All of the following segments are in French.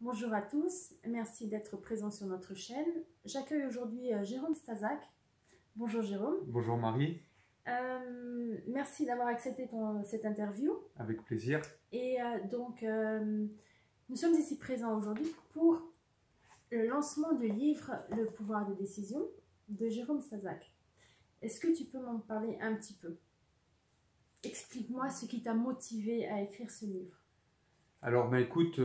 Bonjour à tous, merci d'être présents sur notre chaîne. J'accueille aujourd'hui Jérôme Stazak. Bonjour Jérôme. Bonjour Marie. Merci d'avoir accepté cette interview. Avec plaisir. Et nous sommes ici présents aujourd'hui pour le lancement du livre Le pouvoir de décision de Jérôme Stazak. Est-ce que tu peux m'en parler un petit peu? Explique-moi ce qui t'a motivé à écrire ce livre. Alors écoute,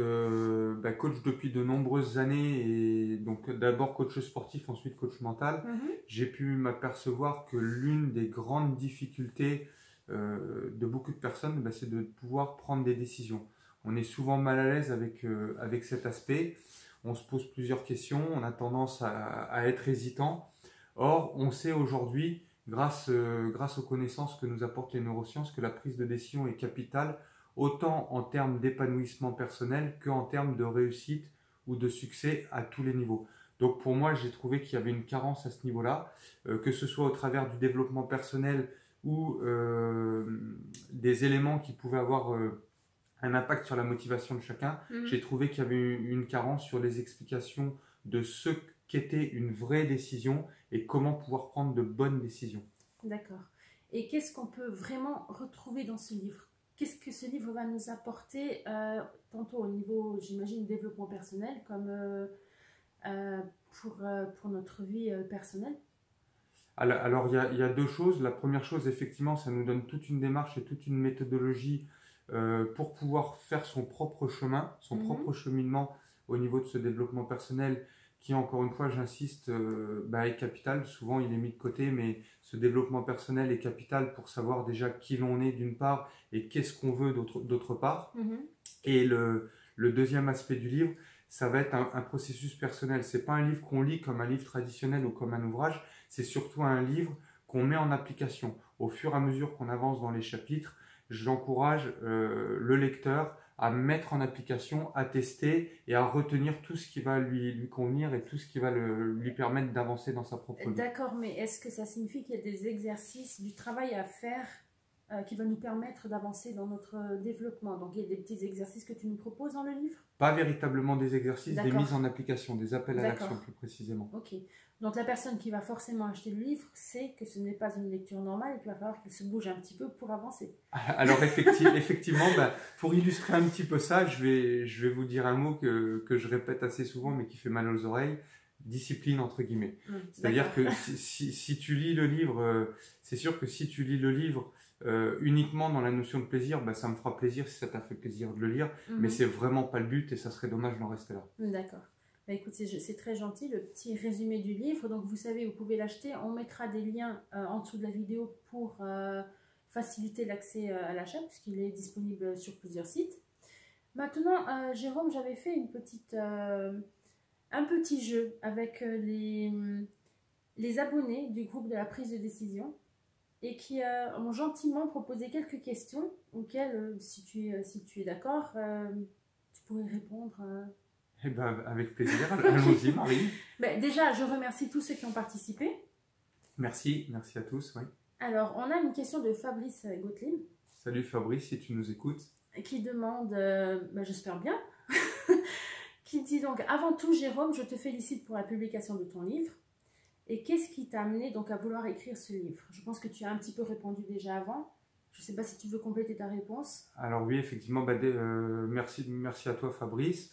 coach depuis de nombreuses années et donc d'abord coach sportif, ensuite coach mental, j'ai pu m'apercevoir que l'une des grandes difficultés de beaucoup de personnes, c'est de pouvoir prendre des décisions. On est souvent mal à l'aise avec cet aspect, on se pose plusieurs questions, on a tendance à être hésitant. Or, on sait aujourd'hui, grâce aux connaissances que nous apportent les neurosciences, que la prise de décision est capitale, autant en termes d'épanouissement personnel qu'en termes de réussite ou de succès à tous les niveaux. Donc pour moi, j'ai trouvé qu'il y avait une carence à ce niveau-là, que ce soit au travers du développement personnel ou des éléments qui pouvaient avoir un impact sur la motivation de chacun. J'ai trouvé qu'il y avait une carence sur les explications de ce qu'était une vraie décision et comment pouvoir prendre de bonnes décisions. D'accord. Et qu'est-ce qu'on peut vraiment retrouver dans ce livre? Qu'est-ce que ce livre va nous apporter, tantôt au niveau, j'imagine, développement personnel, comme pour notre vie personnelle? Alors, il y a deux choses. La première chose, effectivement, ça nous donne toute une démarche et toute une méthodologie pour pouvoir faire son propre chemin, son propre cheminement au niveau de ce développement personnel qui, encore une fois, j'insiste, est capital. Souvent, il est mis de côté, mais ce développement personnel est capital pour savoir déjà qui l'on est d'une part et qu'est-ce qu'on veut d'autre part. Et le deuxième aspect du livre, ça va être un processus personnel. Ce n'est pas un livre qu'on lit comme un livre traditionnel ou comme un ouvrage, c'est surtout un livre qu'on met en application. Au fur et à mesure qu'on avance dans les chapitres, j'encourage le lecteur à mettre en application, à tester et à retenir tout ce qui va lui convenir et tout ce qui va lui permettre d'avancer dans sa propre vie. D'accord, mais est-ce que ça signifie qu'il y a des exercices, du travail à faire qui va nous permettre d'avancer dans notre développement? Donc il y a des petits exercices que tu nous proposes dans le livre? Pas véritablement des exercices, des mises en application, des appels à l'action plus précisément. Ok. Donc la personne qui va forcément acheter le livre sait que ce n'est pas une lecture normale et qu'il va falloir qu'elle se bouge un petit peu pour avancer. Alors effectivement, pour illustrer un petit peu ça, je vais vous dire un mot que je répète assez souvent mais qui fait mal aux oreilles, discipline entre guillemets. C'est-à-dire que si tu lis le livre, c'est sûr que si tu lis le livre uniquement dans la notion de plaisir, ça me fera plaisir si ça t'a fait plaisir de le lire, mais c'est vraiment pas le but et ça serait dommage d'en rester là. D'accord. Écoute, c'est très gentil, le petit résumé du livre. Donc vous savez, vous pouvez l'acheter. On mettra des liens en dessous de la vidéo pour faciliter l'accès à l'achat, puisqu'il est disponible sur plusieurs sites. Maintenant, Jérôme, j'avais fait un petit jeu avec les abonnés du groupe de la prise de décision et qui ont gentiment proposé quelques questions auxquelles, si tu es d'accord, tu pourrais répondre. Eh ben, avec plaisir, allons-y Marie. Déjà, je remercie tous ceux qui ont participé. Merci à tous. Oui. Alors, on a une question de Fabrice Gautlin. Salut Fabrice, si tu nous écoutes. Qui demande, j'espère bien, qui dit donc, avant tout Jérôme, je te félicite pour la publication de ton livre. Et qu'est-ce qui t'a amené donc à vouloir écrire ce livre? Je pense que tu as un petit peu répondu déjà avant. Je ne sais pas si tu veux compléter ta réponse. Alors oui, effectivement, merci à toi Fabrice.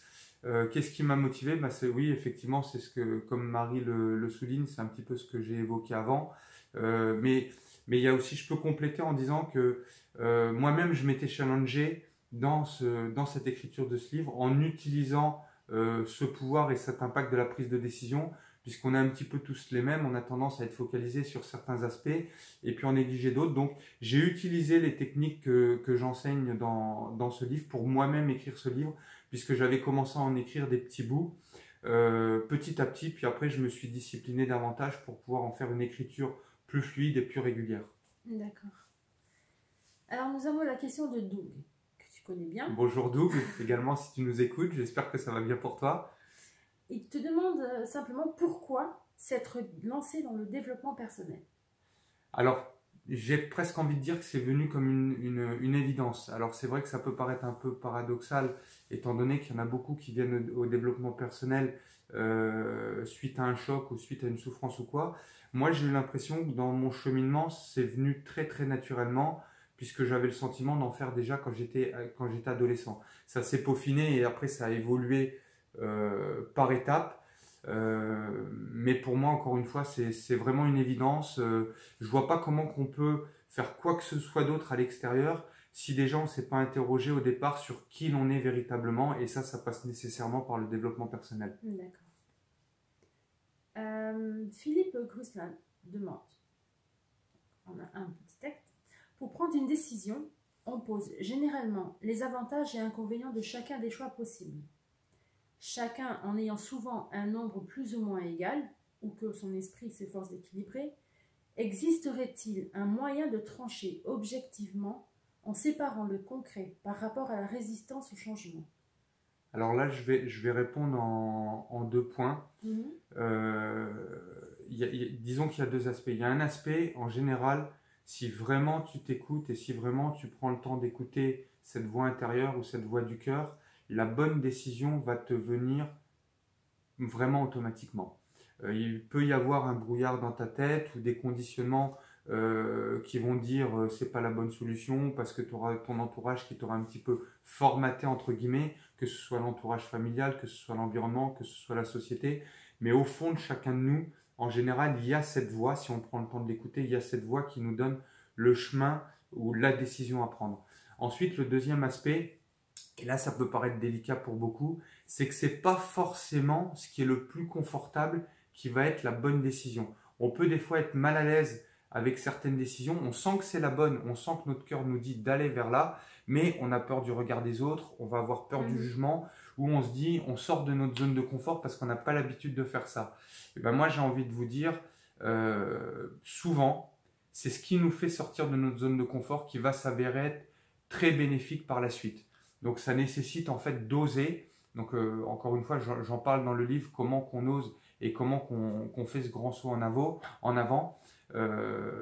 Qu'est-ce qui m'a motivé? Oui, effectivement, c'est ce que, comme Marie le souligne, c'est un petit peu ce que j'ai évoqué avant. Mais il y a aussi, je peux compléter en disant que moi-même, je m'étais challengé dans cette écriture de ce livre en utilisant ce pouvoir et cet impact de la prise de décision, puisqu'on est un petit peu tous les mêmes, on a tendance à être focalisé sur certains aspects et puis en négliger d'autres. Donc, j'ai utilisé les techniques que j'enseigne dans ce livre pour moi-même écrire ce livre, puisque j'avais commencé à en écrire des petits bouts petit à petit, puis après, je me suis discipliné davantage pour pouvoir en faire une écriture plus fluide et plus régulière. D'accord. Alors, nous avons la question de Doug, que tu connais bien. Bonjour Doug, également si tu nous écoutes, j'espère que ça va bien pour toi. Il te demande simplement pourquoi s'être lancé dans le développement personnel. Alors, j'ai presque envie de dire que c'est venu comme une évidence. Alors c'est vrai que ça peut paraître un peu paradoxal, étant donné qu'il y en a beaucoup qui viennent au développement personnel suite à un choc ou suite à une souffrance ou quoi. Moi j'ai eu l'impression que dans mon cheminement, c'est venu très très naturellement, puisque j'avais le sentiment d'en faire déjà quand j'étais adolescent. Ça s'est peaufiné et après ça a évolué par étapes. Mais pour moi, encore une fois, c'est vraiment une évidence. Je vois pas comment qu'on peut faire quoi que ce soit d'autre à l'extérieur si déjà on ne s'est pas interrogé au départ sur qui l'on est véritablement. Et ça passe nécessairement par le développement personnel. D'accord. Philippe Gruslan demande, on a un petit texte, pour prendre une décision, on pose généralement les avantages et inconvénients de chacun des choix possibles. Chacun en ayant souvent un nombre plus ou moins égal, ou que son esprit s'efforce d'équilibrer, existerait-il un moyen de trancher objectivement en séparant le concret par rapport à la résistance au changement? Alors là, je vais répondre en 2 points. Disons qu'il y a 2 aspects. Il y a un aspect, en général, si vraiment tu t'écoutes et si vraiment tu prends le temps d'écouter cette voix intérieure ou cette voix du cœur, la bonne décision va te venir vraiment automatiquement. Il peut y avoir un brouillard dans ta tête ou des conditionnements qui vont dire c'est pas la bonne solution parce que tu auras ton entourage qui t'aura un petit peu formaté entre guillemets, que ce soit l'entourage familial, que ce soit l'environnement, que ce soit la société. Mais au fond de chacun de nous, en général, il y a cette voix, si on prend le temps de l'écouter, il y a cette voix qui nous donne le chemin ou la décision à prendre. Ensuite, le deuxième aspect, et là ça peut paraître délicat pour beaucoup, c'est que c'est pas forcément ce qui est le plus confortable qui va être la bonne décision. On peut des fois être mal à l'aise avec certaines décisions, on sent que c'est la bonne, on sent que notre cœur nous dit d'aller vers là, mais on a peur du regard des autres, on va avoir peur du jugement, ou on se dit, on sort de notre zone de confort parce qu'on n'a pas l'habitude de faire ça. Et ben moi j'ai envie de vous dire, souvent, c'est ce qui nous fait sortir de notre zone de confort qui va s'avérer être très bénéfique par la suite. Donc ça nécessite en fait d'oser. Donc encore une fois, j'en parle dans le livre, comment qu'on ose et comment qu'on fait ce grand saut en avant.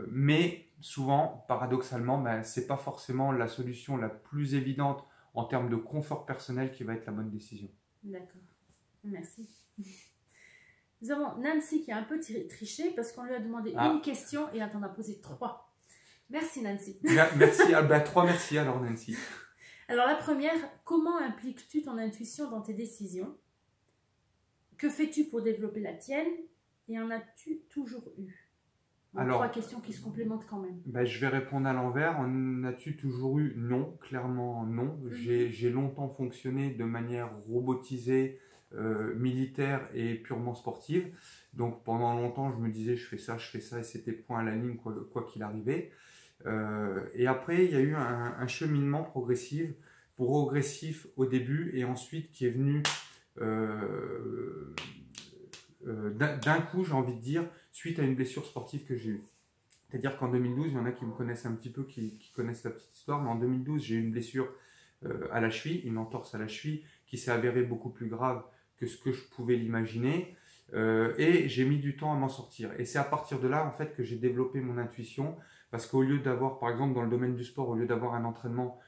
Mais souvent, paradoxalement, ben, ce n'est pas forcément la solution la plus évidente en termes de confort personnel qui va être la bonne décision. D'accord, merci. Nous avons Nancy qui a un peu triché parce qu'on lui a demandé une question et elle en a posé 3. Merci Nancy. Merci, 3 merci alors Nancy. Alors la première, comment impliques-tu ton intuition dans tes décisions? Que fais-tu pour développer la tienne? Et en as-tu toujours eu? Alors, 3 questions qui se complémentent quand même. Ben, je vais répondre à l'envers. En as-tu toujours eu? Non, clairement non. J'ai longtemps fonctionné de manière robotisée, militaire et purement sportive. Donc pendant longtemps, je me disais je fais ça et c'était point à la ligne quoi qu'il arrivait. Et après, il y a eu un cheminement progressif au début et ensuite qui est venu d'un coup, j'ai envie de dire, suite à une blessure sportive que j'ai eue. C'est-à-dire qu'en 2012, il y en a qui me connaissent un petit peu, qui connaissent la petite histoire, mais en 2012, j'ai eu une blessure à la cheville, une entorse à la cheville, qui s'est avérée beaucoup plus grave que ce que je pouvais l'imaginer. Et j'ai mis du temps à m'en sortir. Et c'est à partir de là, en fait, que j'ai développé mon intuition, parce qu'au lieu d'avoir, par exemple, dans le domaine du sport, au lieu d'avoir un entraînement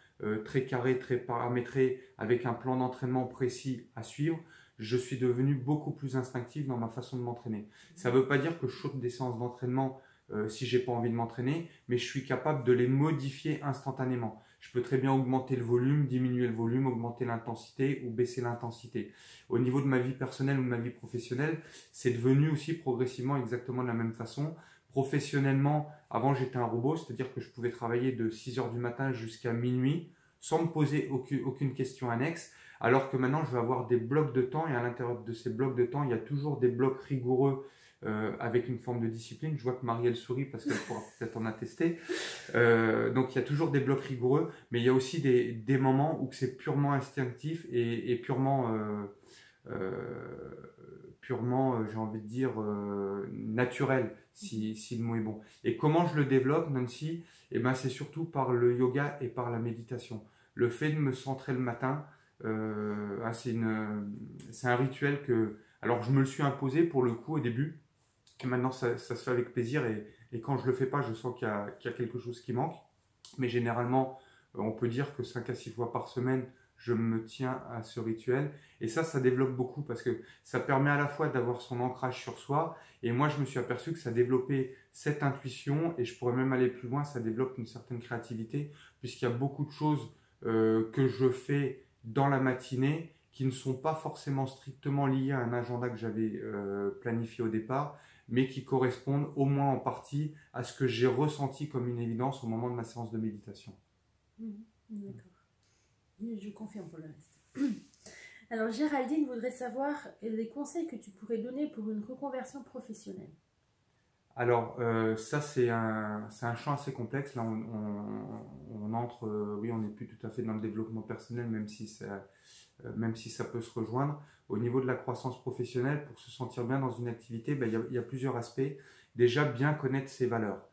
très carré, très paramétré, avec un plan d'entraînement précis à suivre, je suis devenu beaucoup plus instinctif dans ma façon de m'entraîner. Ça ne veut pas dire que je saute des séances d'entraînement si j'ai pas envie de m'entraîner, mais je suis capable de les modifier instantanément. Je peux très bien augmenter le volume, diminuer le volume, augmenter l'intensité ou baisser l'intensité. Au niveau de ma vie personnelle ou de ma vie professionnelle, c'est devenu aussi progressivement exactement de la même façon. Professionnellement, avant j'étais un robot, c'est-à-dire que je pouvais travailler de 6 h du matin jusqu'à minuit sans me poser aucune question annexe. Alors que maintenant, je vais avoir des blocs de temps et à l'intérieur de ces blocs de temps, il y a toujours des blocs rigoureux avec une forme de discipline. Je vois que Marielle sourit parce qu'elle pourra peut-être en attester. Donc, il y a toujours des blocs rigoureux, mais il y a aussi des moments où c'est purement instinctif et purement, j'ai envie de dire, naturel, si le mot est bon. Et comment je le développe, Nancy? Eh ben, c'est surtout par le yoga et par la méditation. Le fait de me centrer le matin, c'est un rituel que alors je me le suis imposé pour le coup au début et maintenant ça se fait avec plaisir et et quand je le fais pas, je sens qu'il y a quelque chose qui manque. Mais généralement, on peut dire que 5 à 6 fois par semaine, je me tiens à ce rituel. Et ça développe beaucoup parce que ça permet à la fois d'avoir son ancrage sur soi. Et moi, je me suis aperçu que ça développait cette intuition, et je pourrais même aller plus loin, ça développe une certaine créativité, puisqu'il y a beaucoup de choses que je fais dans la matinée qui ne sont pas forcément strictement liées à un agenda que j'avais planifié au départ, mais qui correspondent au moins en partie à ce que j'ai ressenti comme une évidence au moment de ma séance de méditation. D'accord. Je confirme pour le reste. Alors, Géraldine voudrait savoir les conseils que tu pourrais donner pour une reconversion professionnelle. Alors, ça, c'est un champ assez complexe. Là, on entre, oui, on n'est plus tout à fait dans le développement personnel, même si ça peut se rejoindre. Au niveau de la croissance professionnelle, pour se sentir bien dans une activité, il y a plusieurs aspects. Déjà, bien connaître ses valeurs.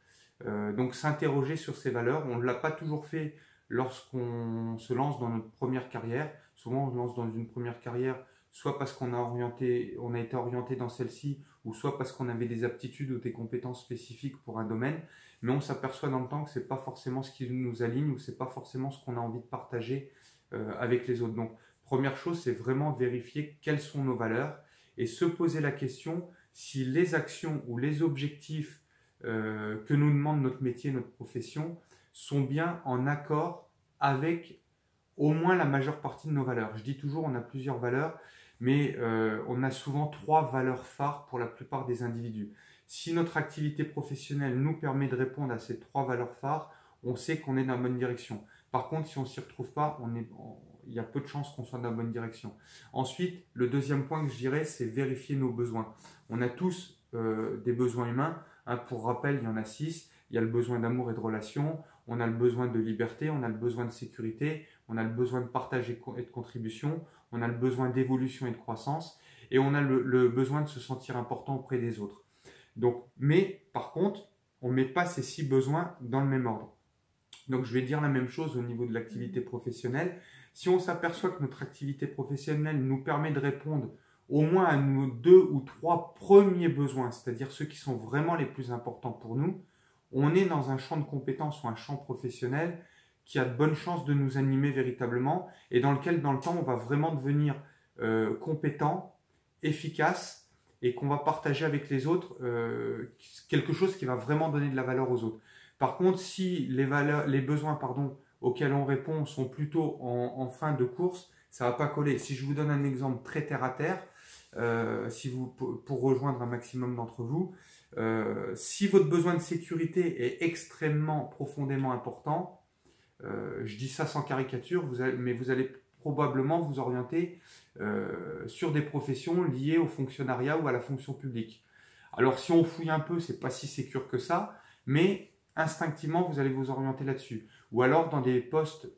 Donc, s'interroger sur ses valeurs. On ne l'a pas toujours fait lorsqu'on se lance dans notre première carrière. Souvent, on se lance dans une première carrière, soit parce qu'on a été orienté dans celle-ci, ou soit parce qu'on avait des aptitudes ou des compétences spécifiques pour un domaine, mais on s'aperçoit dans le temps que ce n'est pas forcément ce qui nous aligne, ou ce n'est pas forcément ce qu'on a envie de partager avec les autres. Donc, première chose, c'est vraiment vérifier quelles sont nos valeurs et se poser la question si les actions ou les objectifs que nous demande notre métier, notre profession, sont bien en accord avec au moins la majeure partie de nos valeurs. Je dis toujours, on a plusieurs valeurs, mais on a souvent 3 valeurs phares pour la plupart des individus. Si notre activité professionnelle nous permet de répondre à ces 3 valeurs phares, on sait qu'on est dans la bonne direction. Par contre, si on ne s'y retrouve pas, il y a peu de chances qu'on soit dans la bonne direction. Ensuite, le deuxième point que je dirais, c'est vérifier nos besoins. On a tous des besoins humains. Pour rappel, il y en a 6. Il y a le besoin d'amour et de relation, on a le besoin de liberté, on a le besoin de sécurité, on a le besoin de partage et de contribution, on a le besoin d'évolution et de croissance, et on a le besoin de se sentir important auprès des autres. Donc, mais par contre, on ne met pas ces 6 besoins dans le même ordre. Donc, je vais dire la même chose au niveau de l'activité professionnelle. Si on s'aperçoit que notre activité professionnelle nous permet de répondre au moins à nos 2 ou 3 premiers besoins, c'est-à-dire ceux qui sont vraiment les plus importants pour nous, on est dans un champ de compétences ou un champ professionnel qui a de bonnes chances de nous animer véritablement, et dans lequel, dans le temps, on va vraiment devenir compétent, efficace, et qu'on va partager avec les autres quelque chose qui va vraiment donner de la valeur aux autres. Par contre, si les besoins auxquels on répond sont plutôt en fin de course, ça ne va pas coller. Si je vous donne un exemple très terre à terre, pour rejoindre un maximum d'entre vous, si votre besoin de sécurité est extrêmement profondément important, je dis ça sans caricature, mais vous allez probablement vous orienter sur des professions liées au fonctionnariat ou à la fonction publique. Alors si on fouille un peu, c'est pas si sécure que ça, mais instinctivement vous allez vous orienter là-dessus. Ou alors dans des postes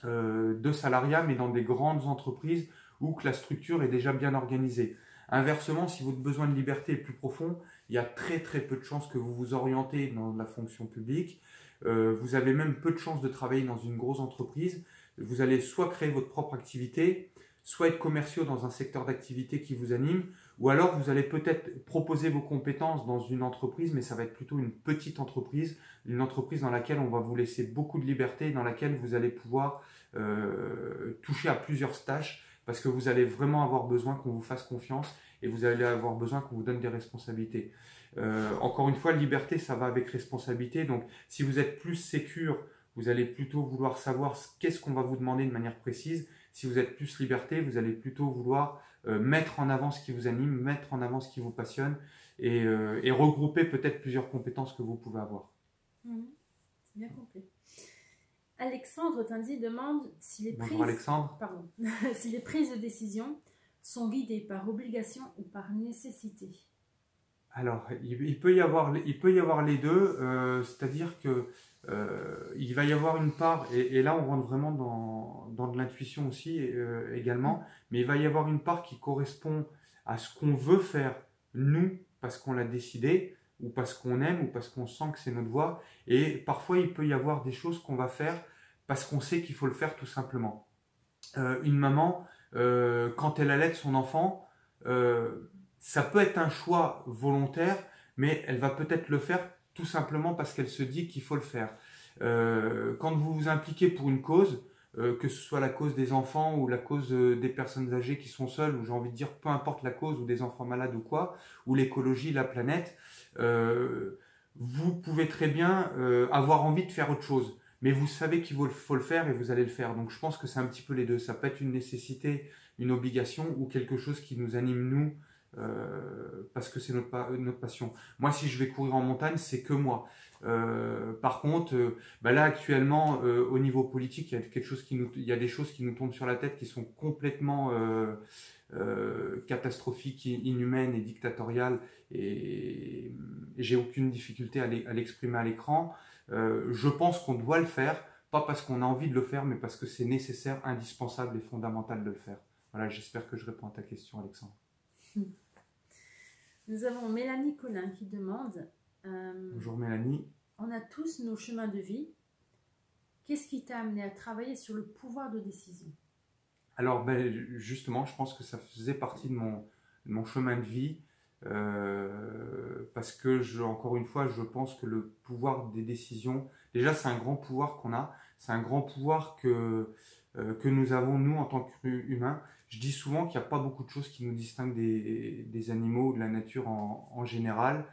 de salariat, mais dans des grandes entreprises où que la structure est déjà bien organisée. Inversement, si votre besoin de liberté est plus profond, il y a très très peu de chances que vous vous orientez dans la fonction publique. Vous avez même peu de chances de travailler dans une grosse entreprise. Vous allez soit créer votre propre activité, soit être commerciaux dans un secteur d'activité qui vous anime, ou alors vous allez peut-être proposer vos compétences dans une entreprise, mais ça va être plutôt une petite entreprise, une entreprise dans laquelle on va vous laisser beaucoup de liberté, dans laquelle vous allez pouvoir toucher à plusieurs tâches, parce que vous allez vraiment avoir besoin qu'on vous fasse confiance et vous allez avoir besoin qu'on vous donne des responsabilités. Encore une fois, liberté, ça va avec responsabilité. Donc, si vous êtes plus sécure, vous allez plutôt vouloir savoir qu'est-ce qu'on va vous demander de manière précise. Si vous êtes plus liberté, vous allez plutôt vouloir mettre en avant ce qui vous anime, mettre en avant ce qui vous passionne et regrouper peut-être plusieurs compétences que vous pouvez avoir. C'est bien compris. Alexandre Tanzi demande si les si les prises de décision sont guidées par obligation ou par nécessité. Alors, il peut y avoir les deux, c'est-à-dire que il va y avoir une part, et là on rentre vraiment dans de l'intuition aussi également, mais il va y avoir une part qui correspond à ce qu'on veut faire nous, parce qu'on l'a décidé, ou parce qu'on aime, ou parce qu'on sent que c'est notre voie, et parfois il peut y avoir des choses qu'on va faire parce qu'on sait qu'il faut le faire tout simplement. Une maman, quand elle allaite son enfant, ça peut être un choix volontaire, mais elle va peut-être le faire tout simplement parce qu'elle se dit qu'il faut le faire. Quand vous vous impliquez pour une cause, que ce soit la cause des enfants ou la cause des personnes âgées qui sont seules, ou j'ai envie de dire peu importe la cause, ou des enfants malades ou quoi, ou l'écologie, la planète, vous pouvez très bien avoir envie de faire autre chose. Mais vous savez qu'il faut le faire et vous allez le faire. Donc je pense que c'est un petit peu les deux. Ça peut être une nécessité, une obligation ou quelque chose qui nous anime nous parce que c'est notre passion. Moi, si je vais courir en montagne, c'est que moi. Par contre, là actuellement, au niveau politique, il y a quelque chose il y a des choses qui nous tombent sur la tête qui sont complètement catastrophiques, inhumaines et dictatoriales. Et j'ai aucune difficulté à l'exprimer à l'écran. Je pense qu'on doit le faire, pas parce qu'on a envie de le faire, mais parce que c'est nécessaire, indispensable et fondamental de le faire. Voilà, j'espère que je réponds à ta question, Alexandre. Nous avons Mélanie Collin qui demande Bonjour Mélanie. On a tous nos chemins de vie. Qu'est-ce qui t'a amené à travailler sur le pouvoir de décision? Alors, justement, je pense que ça faisait partie de mon chemin de vie. Parce que, encore une fois, je pense que le pouvoir des décisions, déjà c'est un grand pouvoir qu'on a, c'est un grand pouvoir que nous avons nous en tant qu'humains. Je dis souvent qu'il n'y a pas beaucoup de choses qui nous distinguent des animaux, de la nature en général.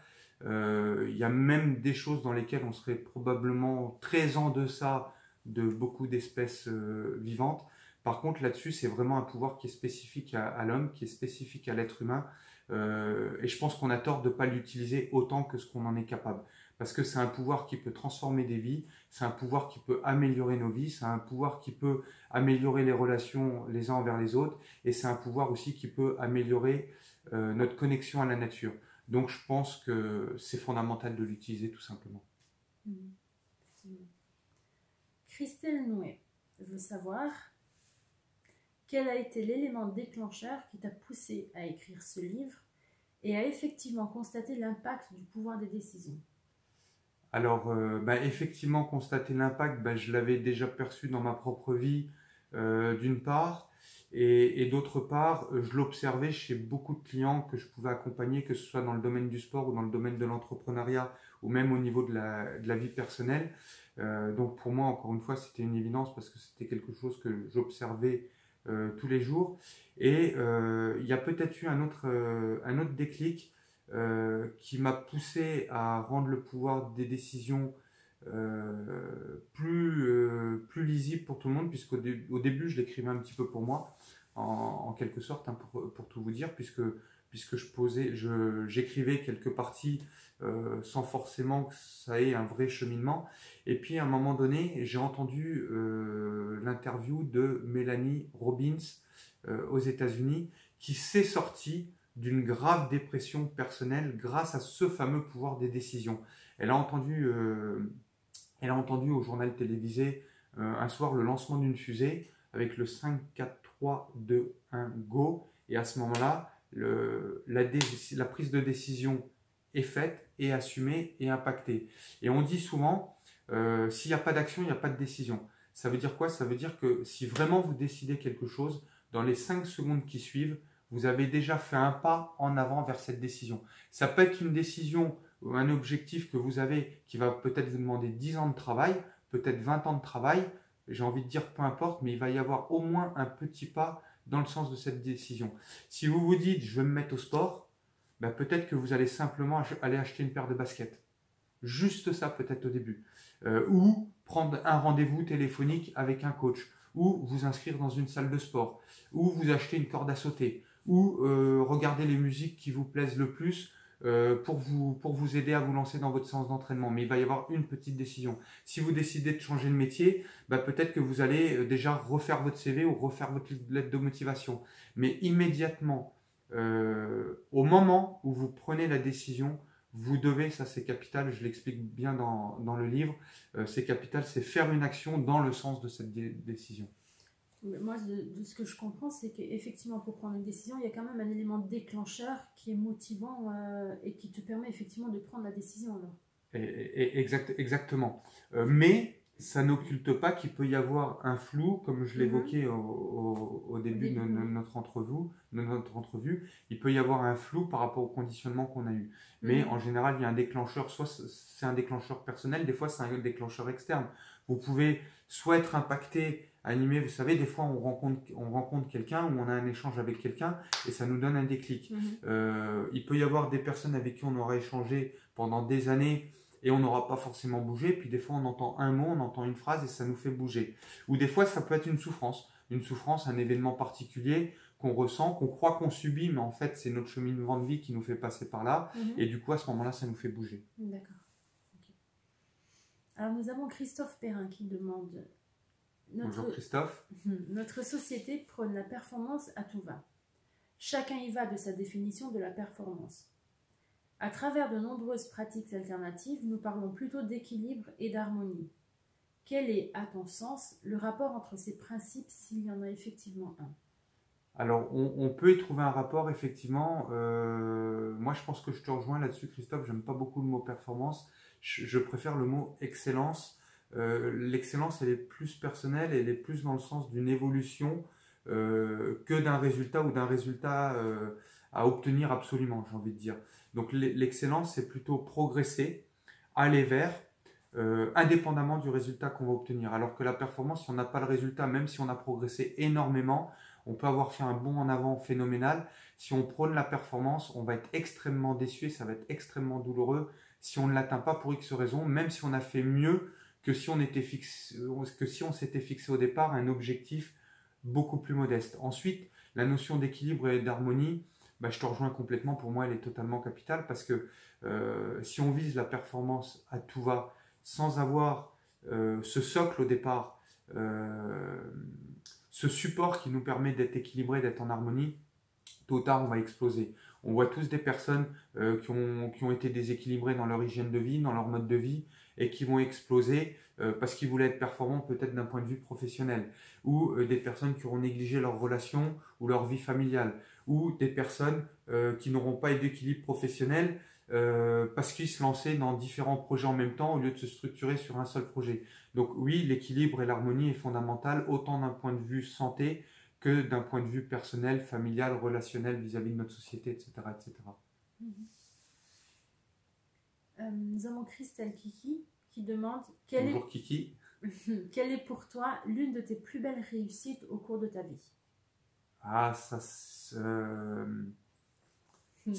Il y a même des choses dans lesquelles on serait probablement très en deçà de beaucoup d'espèces vivantes. Par contre, là-dessus, c'est vraiment un pouvoir qui est spécifique à l'homme, qui est spécifique à l'être humain. Et je pense qu'on a tort de ne pas l'utiliser autant que ce qu'on en est capable. Parce que c'est un pouvoir qui peut transformer des vies, c'est un pouvoir qui peut améliorer nos vies, c'est un pouvoir qui peut améliorer les relations les uns envers les autres, et c'est un pouvoir aussi qui peut améliorer notre connexion à la nature. Donc je pense que c'est fondamental de l'utiliser tout simplement. Christelle Nouet veut savoir quel a été l'élément déclencheur qui t'a poussé à écrire ce livre et à effectivement constater l'impact du pouvoir des décisions. Alors, effectivement, constater l'impact, je l'avais déjà perçu dans ma propre vie, d'une part, et d'autre part, je l'observais chez beaucoup de clients que je pouvais accompagner, que ce soit dans le domaine du sport ou dans le domaine de l'entrepreneuriat, ou même au niveau de la vie personnelle. Donc pour moi, encore une fois, c'était une évidence parce que c'était quelque chose que j'observais tous les jours. Et il y a peut-être eu un autre déclic qui m'a poussé à rendre le pouvoir des décisions plus lisible pour tout le monde, puisqu'au début je l'écrivais un petit peu pour moi, en quelque sorte, hein, pour tout vous dire, puisque j'écrivais quelques parties sans forcément que ça ait un vrai cheminement. Et puis à un moment donné, j'ai entendu l'interview de Melanie Robbins aux États-Unis, qui s'est sortie d'une grave dépression personnelle grâce à ce fameux pouvoir des décisions. Elle a entendu au journal télévisé un soir le lancement d'une fusée avec le 5, 4, 3, 2, 1, go. Et à ce moment-là, la prise de décision est faite, est assumée et impactée. Et on dit souvent, s'il n'y a pas d'action, il n'y a pas de décision. Ça veut dire quoi? Ça veut dire que si vraiment vous décidez quelque chose, dans les 5 secondes qui suivent, vous avez déjà fait un pas en avant vers cette décision. Ça peut être une décision ou un objectif que vous avez qui va peut-être vous demander 10 ans de travail, peut-être 20 ans de travail, j'ai envie de dire peu importe, mais il va y avoir au moins un petit pas dans le sens de cette décision. Si vous vous dites je vais me mettre au sport, peut-être que vous allez simplement aller acheter une paire de baskets. Juste ça peut-être au début. Ou prendre un rendez-vous téléphonique avec un coach, ou vous inscrire dans une salle de sport, ou vous acheter une corde à sauter, ou regarder les musiques qui vous plaisent le plus pour vous aider à vous lancer dans votre séance d'entraînement. Mais il va y avoir une petite décision. Si vous décidez de changer de métier, peut-être que vous allez déjà refaire votre CV ou refaire votre lettre de motivation. Mais immédiatement, au moment où vous prenez la décision, vous devez, ça c'est capital, je l'explique bien dans le livre, c'est capital, c'est faire une action dans le sens de cette décision. Moi, de ce que je comprends, c'est qu'effectivement, pour prendre une décision, il y a quand même un élément déclencheur qui est motivant et qui te permet effectivement de prendre la décision. Alors. Exactement. Mais ça n'occulte pas qu'il peut y avoir un flou, comme je l'évoquais au début de notre entrevue, il peut y avoir un flou par rapport au conditionnement qu'on a eu. Mais en général, il y a un déclencheur, soit c'est un déclencheur personnel, des fois c'est un déclencheur externe. Vous pouvez soit être impacté, animé, vous savez, des fois on rencontre quelqu'un ou on a un échange avec quelqu'un et ça nous donne un déclic. Il peut y avoir des personnes avec qui on aura échangé pendant des années et on n'aura pas forcément bougé, puis des fois on entend un mot, on entend une phrase et ça nous fait bouger. Ou des fois ça peut être une souffrance, un événement particulier qu'on ressent, qu'on croit qu'on subit, mais en fait c'est notre cheminement de vie qui nous fait passer par là, et du coup à ce moment-là ça nous fait bouger. D'accord. Okay. Alors nous avons Christophe Perrin qui demande... Bonjour Christophe. Notre société prône la performance à tout va. Chacun y va de sa définition de la performance. À travers de nombreuses pratiques alternatives, nous parlons plutôt d'équilibre et d'harmonie. Quel est, à ton sens, le rapport entre ces principes s'il y en a effectivement un? Alors, on peut y trouver un rapport, effectivement. Moi, je pense que je te rejoins là-dessus, Christophe. J'aime pas beaucoup le mot performance. Je préfère le mot excellence. L'excellence, elle est plus personnelle, elle est plus dans le sens d'une évolution que d'un résultat ou d'un résultat à obtenir absolument, j'ai envie de dire. Donc l'excellence, c'est plutôt progresser, aller vers, indépendamment du résultat qu'on va obtenir. Alors que la performance, si on n'a pas le résultat, même si on a progressé énormément, on peut avoir fait un bond en avant phénoménal. Si on prône la performance, on va être extrêmement déçu, ça va être extrêmement douloureux si on ne l'atteint pas pour X raisons, même si on a fait mieux que si on s'était fixé au départ un objectif beaucoup plus modeste. Ensuite, la notion d'équilibre et d'harmonie, je te rejoins complètement, pour moi elle est totalement capitale parce que si on vise la performance à tout va sans avoir ce socle au départ, ce support qui nous permet d'être équilibré, d'être en harmonie, tôt ou tard on va exploser. On voit tous des personnes qui ont été déséquilibrées dans leur hygiène de vie, dans leur mode de vie, et qui vont exploser parce qu'ils voulaient être performants peut-être d'un point de vue professionnel, ou des personnes qui auront négligé leurs relations ou leur vie familiale, ou des personnes qui n'auront pas d'équilibre professionnel parce qu'ils se lançaient dans différents projets en même temps au lieu de se structurer sur un seul projet. Donc oui, l'équilibre et l'harmonie est fondamental, autant d'un point de vue santé que d'un point de vue personnel, familial, relationnel vis-à-vis de notre société, etc. etc. Nous avons Christelle Kiki qui demande Bonjour Kiki. Quelle est pour toi l'une de tes plus belles réussites au cours de ta vie? Ah, ça... Ce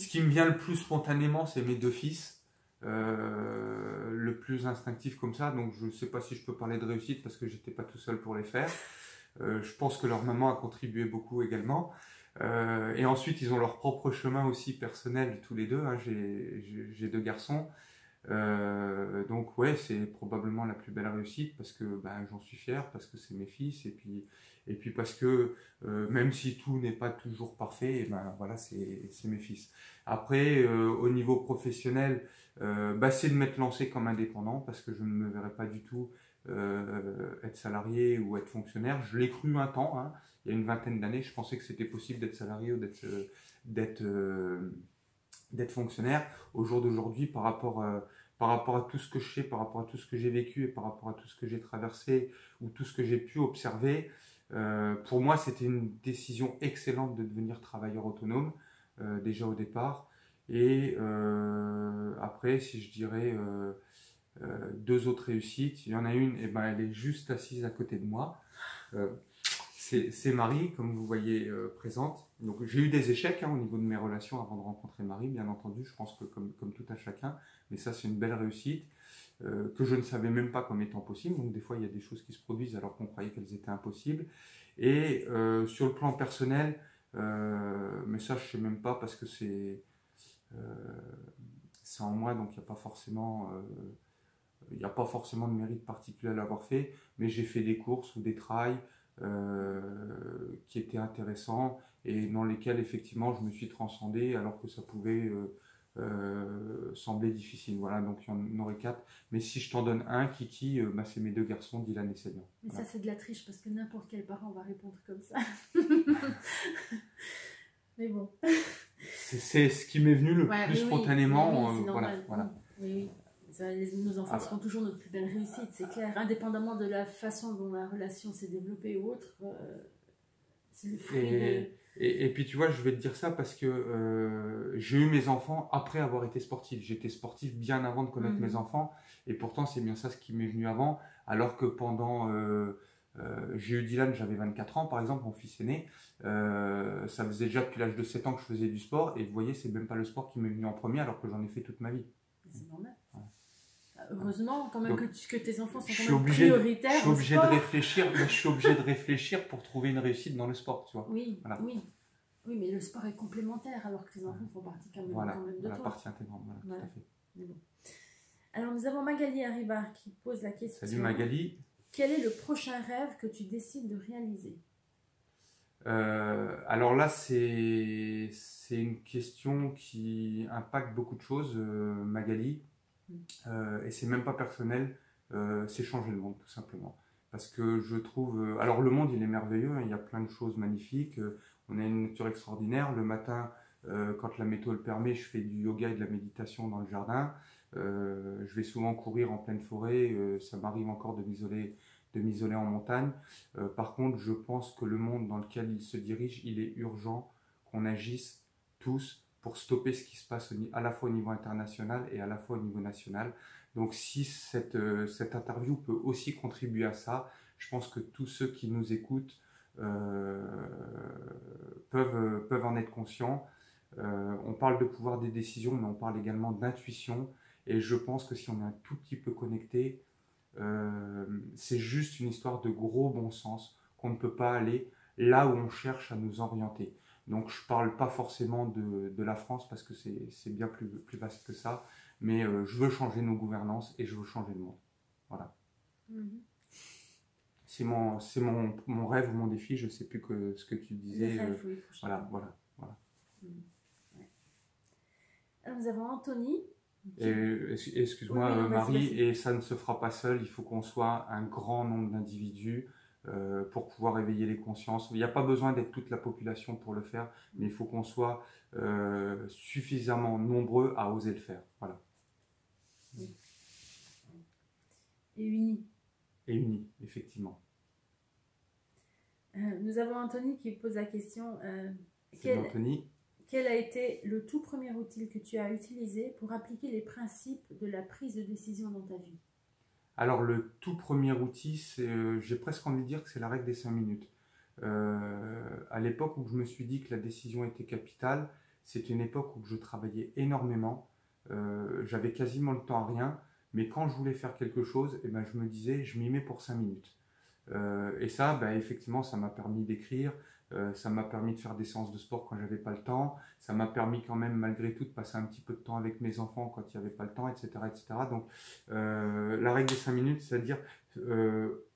qui me vient le plus spontanément, c'est mes deux fils. Le plus instinctif comme ça, donc je ne sais pas si je peux parler de réussite parce que j'étais pas tout seul pour les faire. Je pense que leur maman a contribué beaucoup également. Et ensuite, ils ont leur propre chemin aussi personnel, tous les deux. Hein. J'ai deux garçons. Donc ouais, c'est probablement la plus belle réussite parce que j'en suis fier, parce que c'est mes fils, et puis parce que même si tout n'est pas toujours parfait, voilà, c'est mes fils. Après, au niveau professionnel, c'est de m'être lancé comme indépendant parce que je ne me verrais pas du tout être salarié ou être fonctionnaire. Je l'ai cru un temps, hein. Il y a une vingtaine d'années, je pensais que c'était possible d'être salarié ou d'être fonctionnaire. Au jour d'aujourd'hui, par rapport à tout ce que je sais, par rapport à tout ce que j'ai vécu et par rapport à tout ce que j'ai traversé ou tout ce que j'ai pu observer, pour moi c'était une décision excellente de devenir travailleur autonome, déjà au départ. Et après, si je dirais deux autres réussites, il y en a une, elle est juste assise à côté de moi. C'est Marie, comme vous voyez présente. Donc j'ai eu des échecs au niveau de mes relations avant de rencontrer Marie, bien entendu. Je pense que comme tout à chacun, mais ça c'est une belle réussite que je ne savais même pas comme étant possible. Donc des fois il y a des choses qui se produisent alors qu'on croyait qu'elles étaient impossibles. Et sur le plan personnel, mais ça je sais même pas parce que c'est en moi, donc il n'y a pas forcément de mérite particulier à l'avoir fait. Mais j'ai fait des courses ou des trails qui étaient intéressants et dans lesquels effectivement je me suis transcendé alors que ça pouvait sembler difficile. Voilà, donc il y en aurait 4. Mais si je t'en donne un, Kiki, c'est mes deux garçons, Dylan et Céline. Mais voilà. Ça c'est de la triche parce que n'importe quel parent va répondre comme ça. Mais bon. C'est ce qui m'est venu le plus spontanément. Oui, voilà. Oui. Nos enfants seront toujours notre plus belle réussite, c'est clair. Indépendamment de la façon dont la relation s'est développée ou autre, c'est le fruit et puis tu vois, je vais te dire ça parce que j'ai eu mes enfants après avoir été sportif. J'étais sportif bien avant de connaître mes enfants, et pourtant c'est bien ça ce qui m'est venu avant. Alors que pendant, j'ai eu Dylan, j'avais 24 ans par exemple, mon fils aîné, ça faisait déjà depuis l'âge de 7 ans que je faisais du sport, et vous voyez, c'est même pas le sport qui m'est venu en premier alors que j'en ai fait toute ma vie. C'est normal. Ouais. Heureusement quand même. Donc, que tes enfants sont quand même prioritaires. Je suis obligé de réfléchir, mais je suis obligé de réfléchir pour trouver une réussite dans le sport, tu vois. Oui, voilà. Oui, mais le sport est complémentaire alors que tes enfants font partie quand même, de toi. La partie intégrante, voilà. Tout à fait. Bon. Alors nous avons Magali Arribar qui pose la question. Salut Magali. Quel est le prochain rêve que tu décides de réaliser? Alors là, c'est une question qui impacte beaucoup de choses, Magali. Et c'est même pas personnel, c'est changer le monde tout simplement. Parce que je trouve, alors le monde il est merveilleux, hein, il y a plein de choses magnifiques, on a une nature extraordinaire. Le matin, quand la météo le permet, je fais du yoga et de la méditation dans le jardin. Je vais souvent courir en pleine forêt, ça m'arrive encore de m'isoler en montagne. Par contre, je pense que le monde dans lequel il se dirige, il est urgent qu'on agisse tous pour stopper ce qui se passe à la fois au niveau international et à la fois au niveau national. Donc si cette interview peut aussi contribuer à ça, je pense que tous ceux qui nous écoutent peuvent en être conscients. On parle de pouvoir des décisions, mais on parle également d'intuition. Et je pense que si on est un tout petit peu connecté, c'est juste une histoire de gros bon sens, qu'on ne peut pas aller là où on cherche à nous orienter. Donc je ne parle pas forcément de la France parce que c'est bien plus vaste que ça, mais je veux changer nos gouvernances et je veux changer le monde. Voilà. C'est mon rêve ou mon défi, je ne sais plus ce que tu disais. Oui, voilà. Alors nous avons Anthony. Excuse-moi Marie, et ça ne se fera pas seul, il faut qu'on soit un grand nombre d'individus pour pouvoir éveiller les consciences. Il n'y a pas besoin d'être toute la population pour le faire, mais il faut qu'on soit suffisamment nombreux à oser le faire. Voilà. Et unis. Et unis, effectivement. Nous avons Anthony qui pose la question. Anthony. Quel a été le tout premier outil que tu as utilisé pour appliquer les principes de la prise de décision dans ta vie? Alors, le tout premier outil, j'ai presque envie de dire que c'est la règle des 5 minutes. À l'époque où je me suis dit que la décision était capitale, c'était une époque où je travaillais énormément. J'avais quasiment le temps à rien, mais quand je voulais faire quelque chose, eh ben, je me disais, je m'y mets pour 5 minutes. Et ça, ben, effectivement, ça m'a permis d'écrire. Ça m'a permis de faire des séances de sport quand j'avais pas le temps. Ça m'a permis quand même malgré tout de passer un petit peu de temps avec mes enfants quand il n'y avait pas le temps, etc. etc. Donc la règle des 5 minutes, c'est-à-dire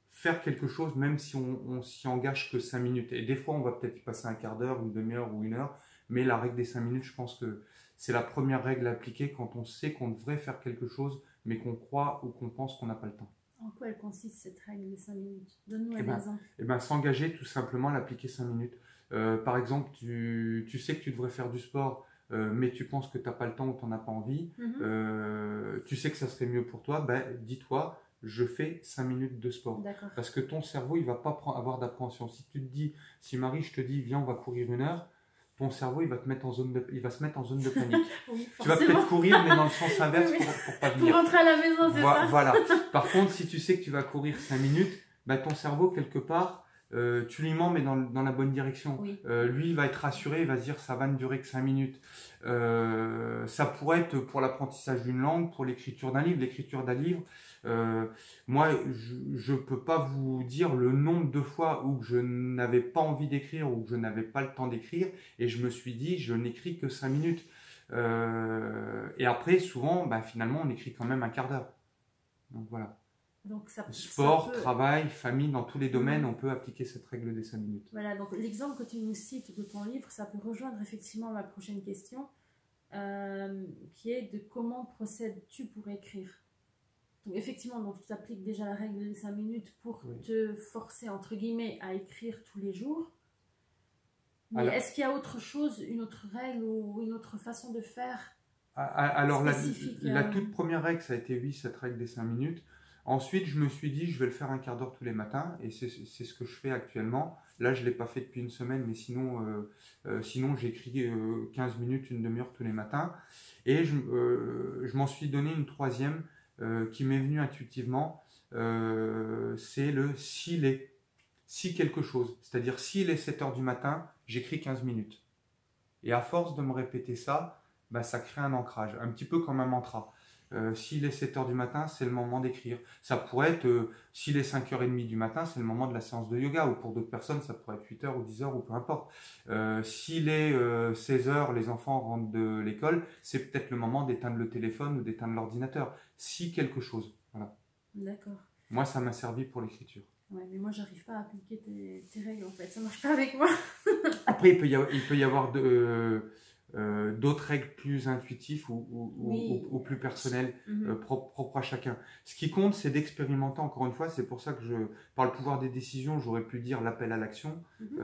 faire quelque chose même si on s'y engage que 5 minutes. Et des fois on va peut-être y passer un quart d'heure, une demi-heure ou une heure, mais la règle des 5 minutes, je pense que c'est la première règle à appliquer quand on sait qu'on devrait faire quelque chose mais qu'on croit ou qu'on pense qu'on n'a pas le temps. En quoi elle consiste cette règle des 5 minutes? Donne-nous un exemple. S'engager tout simplement, l'appliquer 5 minutes. Par exemple, tu sais que tu devrais faire du sport, mais tu penses que tu n'as pas le temps ou tu n'en as pas envie. Tu sais que ça serait mieux pour toi, ben, dis-toi, je fais 5 minutes de sport. Parce que ton cerveau, il ne va pas avoir d'appréhension. Si Marie, je te dis, viens, on va courir 1 heure, ton cerveau, il va se mettre en zone de panique. Oui, tu vas peut-être courir, mais dans le sens inverse pour pas venir. Pour rentrer à la maison, c'est ça. Voilà. Par contre, si tu sais que tu vas courir 5 minutes, bah, ton cerveau, quelque part, tu lui mens, mais dans la bonne direction. Oui. Lui, il va être rassuré, il va se dire, ça va ne durer que 5 minutes. Ça pourrait être pour l'apprentissage d'une langue, pour l'écriture d'un livre. Moi, je ne peux pas vous dire le nombre de fois où je n'avais pas envie d'écrire ou que je n'avais pas le temps d'écrire et je me suis dit, je n'écris que 5 minutes. Et après, souvent, bah, finalement, on écrit quand même un quart d'heure. Donc voilà. Donc Sport, travail, famille, dans tous les domaines, on peut appliquer cette règle des 5 minutes. Voilà, donc l'exemple que tu nous cites de ton livre, ça peut rejoindre effectivement ma prochaine question, qui est de comment procèdes-tu pour écrire? Donc effectivement, donc, tu appliques déjà la règle des 5 minutes pour te forcer, entre guillemets, à écrire tous les jours. Mais est-ce qu'il y a autre chose, une autre règle ou une autre façon de faire Alors, spécifique. la toute première règle, ça a été oui, cette règle des 5 minutes. Ensuite, je me suis dit, je vais le faire un quart d'heure tous les matins, et c'est ce que je fais actuellement. Là, je ne l'ai pas fait depuis une semaine, mais sinon j'écris 15 minutes, une demi-heure tous les matins. Et je m'en suis donné une troisième qui m'est venue intuitivement, c'est le s'il est. Si quelque chose, c'est-à-dire s'il est 7 heures du matin, j'écris 15 minutes. Et à force de me répéter ça, bah, ça crée un ancrage, un petit peu comme un mantra. S'il est 7 heures du matin, c'est le moment d'écrire. Ça pourrait être, s'il est 5h30 du matin, c'est le moment de la séance de yoga, ou pour d'autres personnes, ça pourrait être 8h ou 10h, ou peu importe. S'il est 16h, les enfants rentrent de l'école, c'est peut-être le moment d'éteindre le téléphone ou d'éteindre l'ordinateur. Si quelque chose, voilà. D'accord. Moi, ça m'a servi pour l'écriture. Ouais, mais moi, j'arrive pas à appliquer tes règles, en fait. Ça marche pas avec moi. Après, il peut y avoir d'autres règles plus intuitives ou plus personnelles, propres à chacun. Ce qui compte, c'est d'expérimenter, encore une fois. C'est pour ça que par le pouvoir des décisions, j'aurais pu dire l'appel à l'action.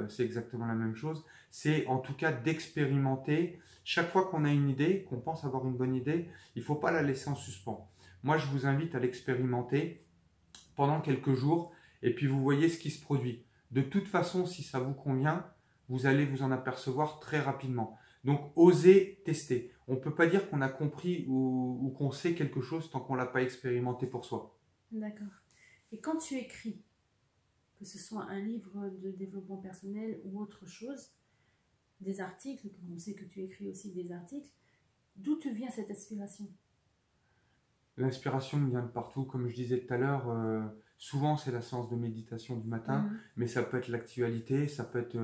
C'est exactement la même chose. C'est en tout cas d'expérimenter. Chaque fois qu'on a une idée, qu'on pense avoir une bonne idée, il ne faut pas la laisser en suspens. Moi, je vous invite à l'expérimenter pendant quelques jours, et puis vous voyez ce qui se produit. De toute façon, si ça vous convient, vous allez vous en apercevoir très rapidement. Donc, osez tester. On ne peut pas dire qu'on a compris ou qu'on sait quelque chose tant qu'on ne l'a pas expérimenté pour soi. D'accord. Et quand tu écris, que ce soit un livre de développement personnel ou autre chose, des articles, on sait que tu écris aussi des articles, d'où te vient cette inspiration? L'inspiration vient de partout, comme je disais tout à l'heure. Souvent, c'est la séance de méditation du matin, mais ça peut être l'actualité, ça peut être,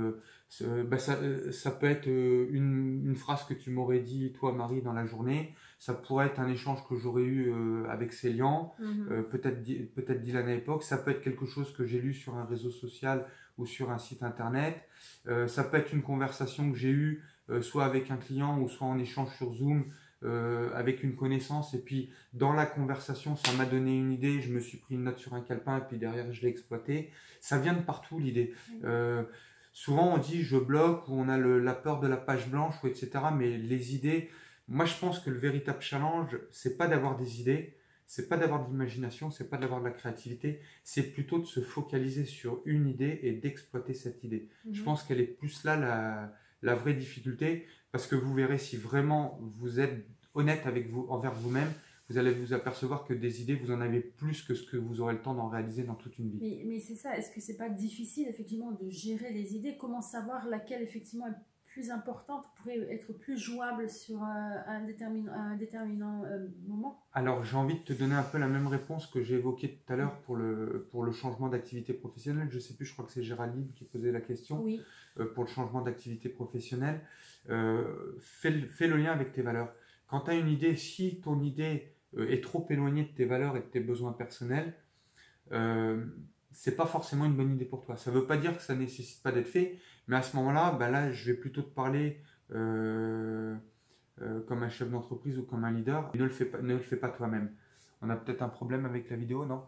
ça peut être une phrase que tu m'aurais dit, toi, Marie, dans la journée. Ça pourrait être un échange que j'aurais eu avec Célian, peut-être Dylan à l'époque. Ça peut être quelque chose que j'ai lu sur un réseau social ou sur un site internet. Ça peut être une conversation que j'ai eue soit avec un client ou soit en échange sur Zoom, avec une connaissance, et puis dans la conversation ça m'a donné une idée, je me suis pris une note sur un calepin et puis derrière je l'ai exploité. Ça vient de partout, l'idée. Souvent on dit je bloque, ou on a la peur de la page blanche, ou etc. Mais les idées, moi je pense que le véritable challenge, c'est pas d'avoir des idées, c'est pas d'avoir de l'imagination, c'est pas d'avoir de la créativité, c'est plutôt de se focaliser sur une idée et d'exploiter cette idée. Je pense qu'elle est plus là la vraie difficulté, parce que vous verrez, si vraiment vous êtes honnête envers vous-même, vous allez vous apercevoir que des idées, vous en avez plus que ce que vous aurez le temps d'en réaliser dans toute une vie. Mais c'est ça, est-ce que c'est pas difficile effectivement de gérer les idées? Comment savoir laquelle effectivement est plus importante, pourrait être plus jouable sur un déterminant moment? Alors j'ai envie de te donner un peu la même réponse que j'ai évoquée tout à l'heure pour le changement d'activité professionnelle. Je ne sais plus, je crois que c'est Géraldine qui posait la question. Oui. Pour le changement d'activité professionnelle. Fais le lien avec tes valeurs. Quand tu as une idée, si ton idée est trop éloignée de tes valeurs et de tes besoins personnels, c'est pas forcément une bonne idée pour toi. Ça ne veut pas dire que ça ne nécessite pas d'être fait, mais à ce moment-là, là, je vais plutôt te parler comme un chef d'entreprise ou comme un leader. Ne le fais pas toi-même. On a peut-être un problème avec la vidéo, non?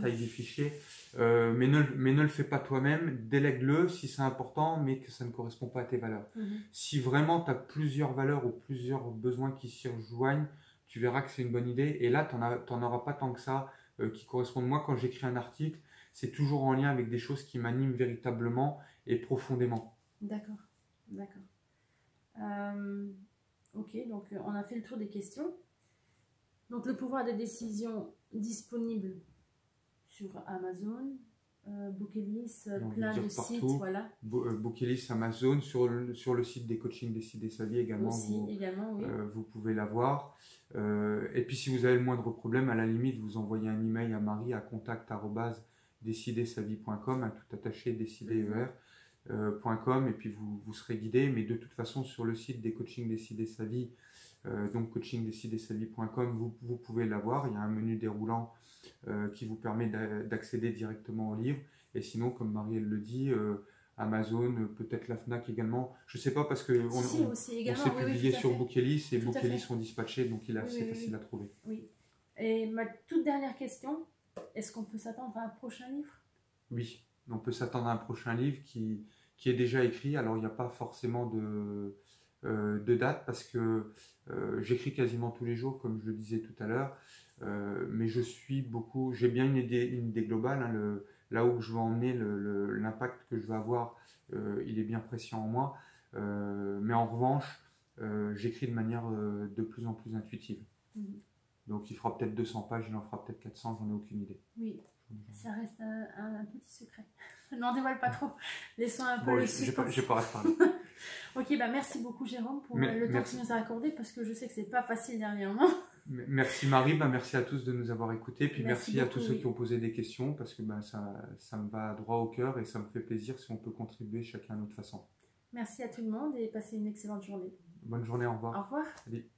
Taille des fichiers, mais ne le fais pas toi-même, délègue-le si c'est important, mais que ça ne correspond pas à tes valeurs. Si vraiment tu as plusieurs valeurs ou plusieurs besoins qui s'y rejoignent, tu verras que c'est une bonne idée, et là tu n'en auras pas tant que ça qui correspondent. Moi, quand j'écris un article, c'est toujours en lien avec des choses qui m'animent véritablement et profondément. D'accord, d'accord. Ok, donc on a fait le tour des questions. Donc le pouvoir de décision disponible sur Amazon, Bookelist, plein de sites, voilà. Bookelist, Amazon, sur le site des coachings Décider sa vie également, oui. Vous pouvez l'avoir. Et puis si vous avez le moindre problème, à la limite, vous envoyez un email à Marie à contact@decidersavie.com, à tout attaché, decider.com, et puis vous serez guidé. Mais de toute façon, sur le site des coachings Décider sa vie, donc coachingdecidersavie.com, vous pouvez l'avoir. Il y a un menu déroulant qui vous permet d'accéder directement au livre. Et sinon, comme Marie le dit, Amazon, peut-être la FNAC également. Je ne sais pas, parce qu'on s'est publié sur Bookelist, et Bookelist sont dispatchés, donc il est assez facile à trouver. Oui. Et ma toute dernière question, est-ce qu'on peut s'attendre à un prochain livre? Oui, on peut s'attendre à un prochain livre qui est déjà écrit. Alors, il n'y a pas forcément de date parce que j'écris quasiment tous les jours, comme je le disais tout à l'heure, mais j'ai bien une idée globale, hein, là où je veux emmener, l'impact que je veux avoir, il est bien précis en moi, mais en revanche, j'écris de manière de plus en plus intuitive. Donc il fera peut-être 200 pages, il en fera peut-être 400, j'en ai aucune idée. Oui, ça reste un petit secret. N'en dévoile pas trop, laissons un peu le suspense. J'ai pas à parler. Ok, bah merci beaucoup Jérôme pour le temps que tu nous as accordé, parce que je sais que c'est pas facile dernièrement. Merci Marie, merci à tous de nous avoir écoutés, puis merci à tous ceux qui ont posé des questions, parce que ça me va droit au cœur et ça me fait plaisir si on peut contribuer chacun à notre façon. Merci à tout le monde et passez une excellente journée. Bonne journée, au revoir. Au revoir. Allez.